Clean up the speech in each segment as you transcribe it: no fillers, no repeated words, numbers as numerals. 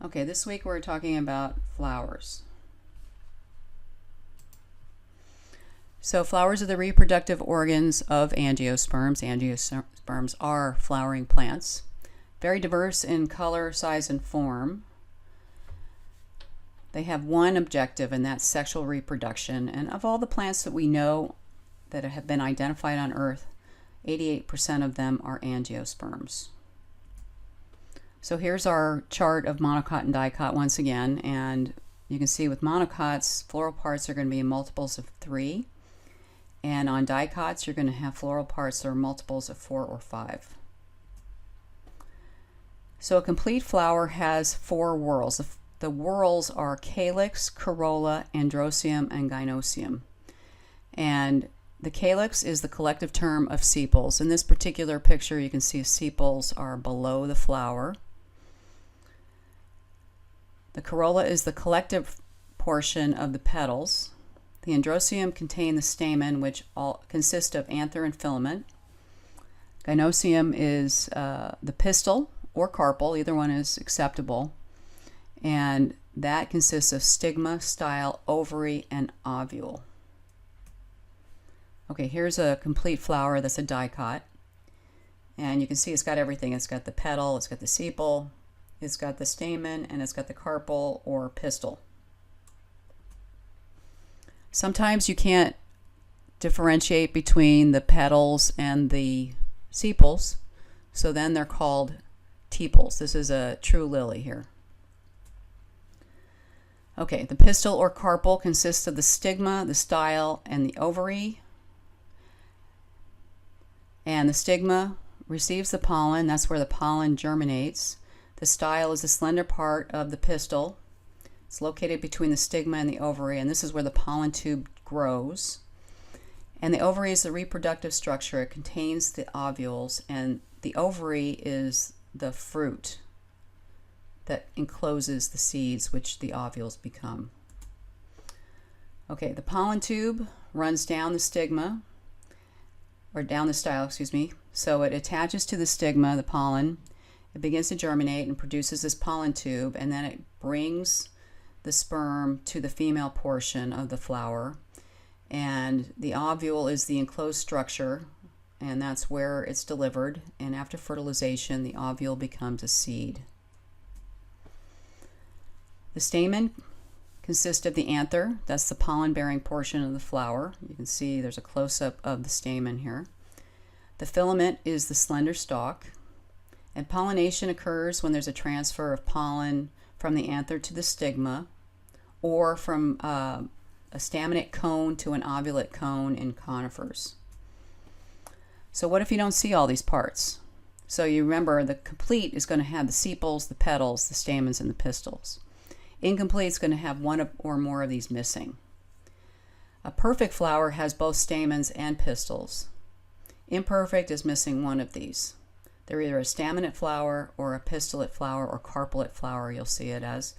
Okay, this week we're talking about flowers. So flowers are the reproductive organs of angiosperms. Angiosperms are flowering plants, very diverse in color, size, and form. They have one objective, and that's sexual reproduction. And of all the plants that we know that have been identified on Earth, 88% of them are angiosperms. So here's our chart of monocot and dicot once again, and you can see with monocots, floral parts are going to be in multiples of 3, and on dicots, you're going to have floral parts that are multiples of 4 or 5. So a complete flower has 4 whorls. The whorls are calyx, corolla, androecium, and gynocium. And the calyx is the collective term of sepals. In this particular picture, you can see sepals are below the flower. The corolla is the collective portion of the petals. The androecium contain the stamen, which all consist of anther and filament. Gynocium is the pistil or carpel, either one is acceptable, and that consists of stigma, style, ovary, and ovule. Okay, here's a complete flower that's a dicot, and you can see it's got everything. It's got the petal, it's got the sepal, it's got the stamen, and it's got the carpel or pistil. Sometimes you can't differentiate between the petals and the sepals, so then they're called tepals. This is a true lily here. Okay, the pistil or carpel consists of the stigma, the style, and the ovary. And the stigma receives the pollen. That's where the pollen germinates. The style is the slender part of the pistil. It's located between the stigma and the ovary, and this is where the pollen tube grows. And the ovary is the reproductive structure. It contains the ovules, and the ovary is the fruit that encloses the seeds, which the ovules become. Okay, the pollen tube runs down the stigma, or down the style, excuse me. So it attaches to the stigma, the pollen. It begins to germinate and produces this pollen tube, and then it brings the sperm to the female portion of the flower. And the ovule is the enclosed structure, and that's where it's delivered. And after fertilization, the ovule becomes a seed. The stamen consists of the anther. That's the pollen-bearing portion of the flower. You can see there's a close-up of the stamen here. The filament is the slender stalk. And pollination occurs when there's a transfer of pollen from the anther to the stigma, or from a staminate cone to an ovulate cone in conifers. So what if you don't see all these parts? So you remember the complete is going to have the sepals, the petals, the stamens, and the pistils. Incomplete is going to have one or more of these missing. A perfect flower has both stamens and pistils. Imperfect is missing one of these. They're either a staminate flower or a pistillate flower or carpellate flower, you'll see it as.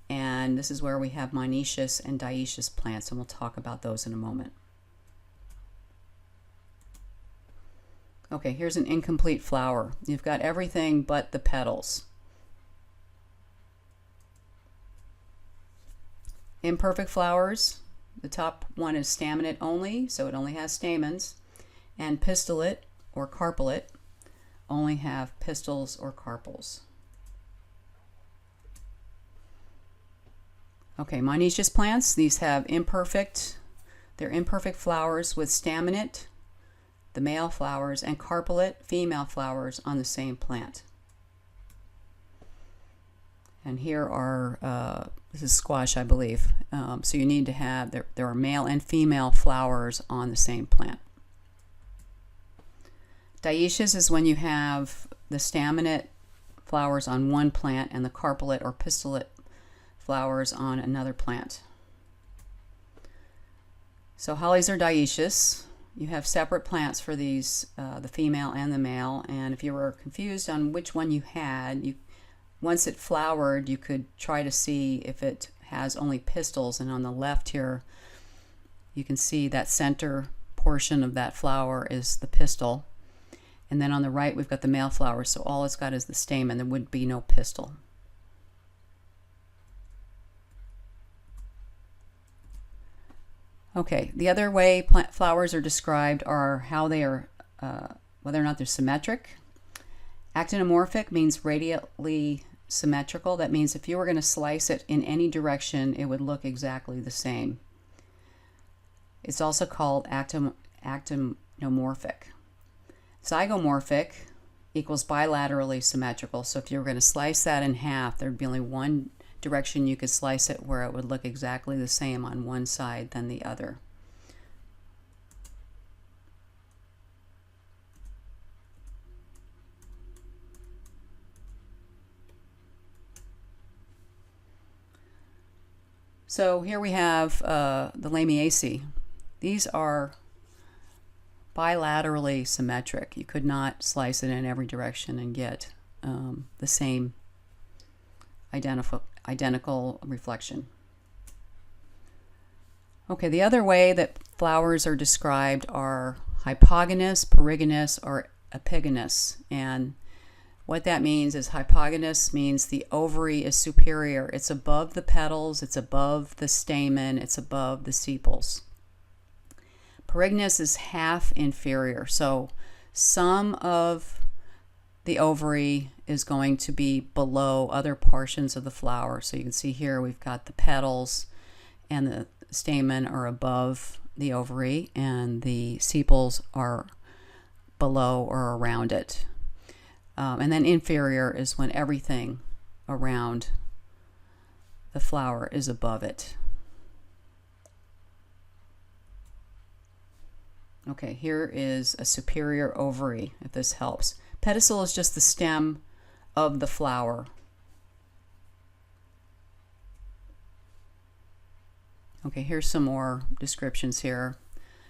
And this is where we have monoecious and dioecious plants, and we'll talk about those in a moment. Okay, here's an incomplete flower. You've got everything but the petals. Imperfect flowers, the top one is staminate only, so it only has stamens, and pistillate or carpellate only have pistils or carpels. Okay, monoecious plants, these have they're imperfect flowers with staminate, the male flowers, and carpellate, female flowers on the same plant. And here are, this is squash, I believe. So you need to have, there are male and female flowers on the same plant. Dioecious is when you have the staminate flowers on one plant and the carpellate or pistillate flowers on another plant. So hollies are dioecious. You have separate plants for these, the female and the male, and if you were confused on which one you had, once it flowered, you could try to see if it has only pistils, and on the left here you can see that center portion of that flower is the pistil, and then on the right we've got the male flower, so all it's got is the stamen. There would be no pistil. Okay, the other way flowers are described are how they are, whether or not they're symmetric. Actinomorphic means radially symmetrical. That means if you were going to slice it in any direction, it would look exactly the same. It's also called actinomorphic. Zygomorphic equals bilaterally symmetrical. So if you were going to slice that in half, there'd be only one direction you could slice it where it would look exactly the same on one side than the other. So here we have the Lamiaceae. These are bilaterally symmetric. You could not slice it in every direction and get the same identical reflection. Okay, the other way that flowers are described are hypogynous, perigynous, or epigynous. And what that means is hypogynous means the ovary is superior. It's above the petals, it's above the stamen, it's above the sepals. Perigynous is half inferior. So some of the ovary is going to be below other portions of the flower. So you can see here we've got the petals and the stamen are above the ovary and the sepals are below or around it. And then inferior is when everything around the flower is above it. Okay, here is a superior ovary, if this helps. Pedicel is just the stem of the flower. Okay, here's some more descriptions here.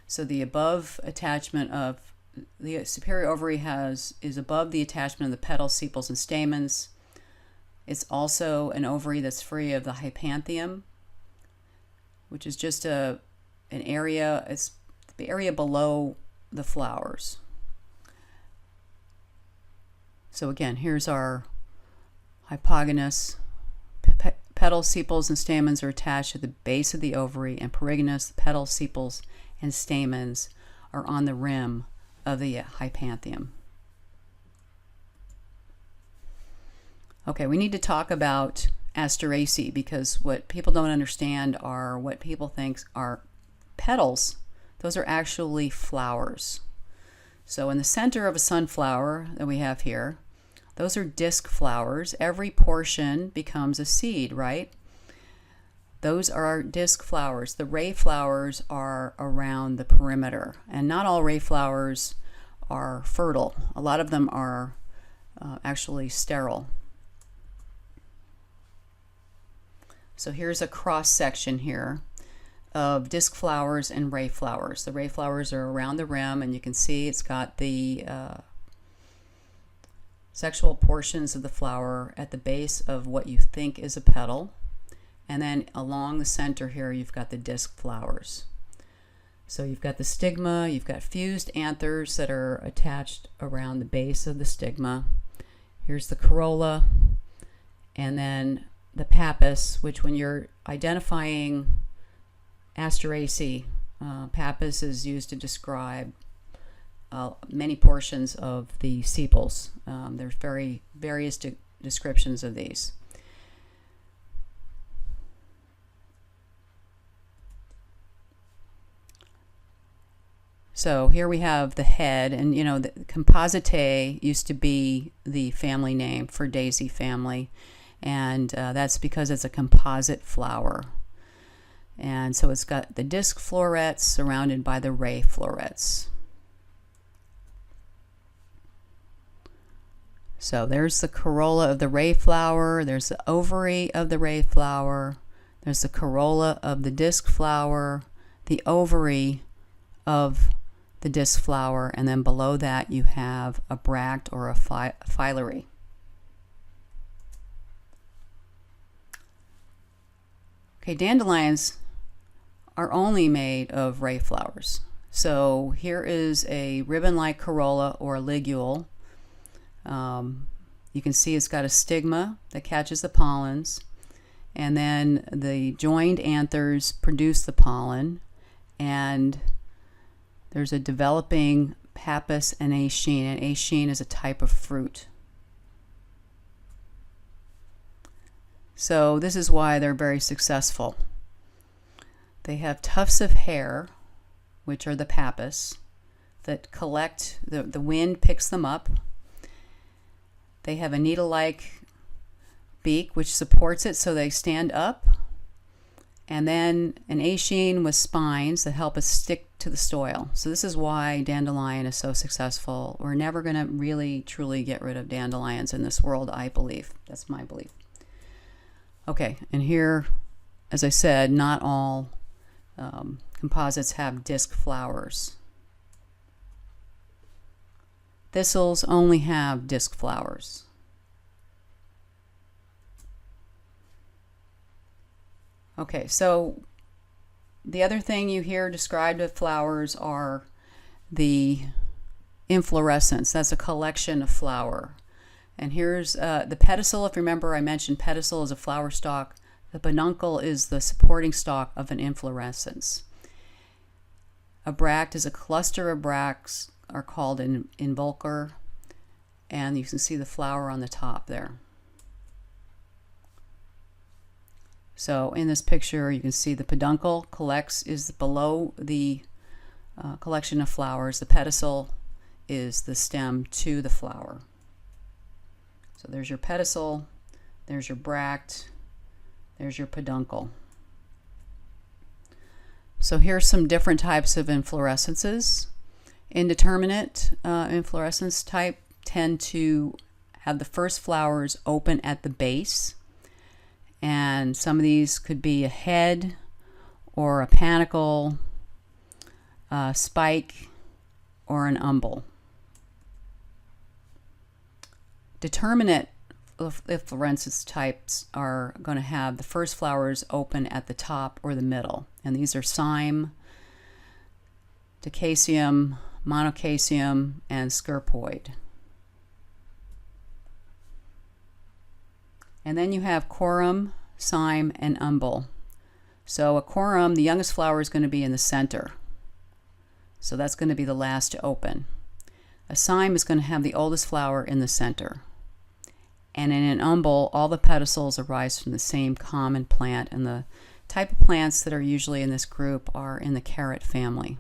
So the above attachment of the superior ovary is above the attachment of the petals, sepals, and stamens. It's also an ovary that's free of the hypanthium, which is just an area, it's the area below the flowers. So again, here's our hypogynous. Petals, sepals, and stamens are attached at the base of the ovary, and perigynous, petals, sepals, and stamens are on the rim of the hypanthium. Okay, we need to talk about Asteraceae because what people don't understand are what people think are petals. Those are actually flowers. So in the center of a sunflower that we have here, those are disc flowers. Every portion becomes a seed, right? Those are our disc flowers. The ray flowers are around the perimeter, and not all ray flowers are fertile. A lot of them are actually sterile. So here's a cross section here of disc flowers and ray flowers. The ray flowers are around the rim, and you can see it's got the sexual portions of the flower at the base of what you think is a petal. And then along the center here, you've got the disc flowers. So you've got the stigma, you've got fused anthers that are attached around the base of the stigma. Here's the corolla, and then the pappus, which when you're identifying Asteraceae, pappus is used to describe many portions of the sepals. There's various descriptions of these. So here we have the head, and you know, the Compositae used to be the family name for daisy family, and that's because it's a composite flower. And so it's got the disc florets surrounded by the ray florets. So there's the corolla of the ray flower, there's the ovary of the ray flower, there's the corolla of the disc flower, the ovary of the disc flower, and then below that you have a bract or a phyllory. Okay, dandelions are only made of ray flowers. So here is a ribbon-like corolla or a ligule. You can see it's got a stigma that catches the pollens, and then the joined anthers produce the pollen, and there's a developing pappus and achene, and achene is a type of fruit. So this is why they're very successful. They have tufts of hair, which are the pappus, that collect, the wind picks them up. They have a needle-like beak which supports it so they stand up, and then an achene with spines that help us stick to the soil. So this is why dandelion is so successful. We're never going to really truly get rid of dandelions in this world, I believe. That's my belief. Okay, and here, as I said, not all composites have disc flowers. Thistles only have disc flowers. Okay, so the other thing you hear described with flowers are the inflorescence. That's a collection of flower. And here's the pedicel. If you remember, I mentioned pedicel is a flower stalk. The peduncle is the supporting stalk of an inflorescence. A bract is a cluster of bracts, are called an involucre, and you can see the flower on the top there. So in this picture, you can see the peduncle is below the collection of flowers. The pedicel is the stem to the flower. So there's your pedicel, there's your bract, there's your peduncle. So here's some different types of inflorescences. Indeterminate inflorescence type tend to have the first flowers open at the base, and some of these could be a head or a panicle, a spike, or an umbel. Determinate inflorescence types are going to have the first flowers open at the top or the middle, and these are cyme, dicacium, monocacium, and scirpoid. And then you have corum, cyme, and umbel. So a corum, the youngest flower is going to be in the center. So that's going to be the last to open. A cyme is going to have the oldest flower in the center. And in an umbel, all the pedicels arise from the same common plant, and the type of plants that are usually in this group are in the carrot family.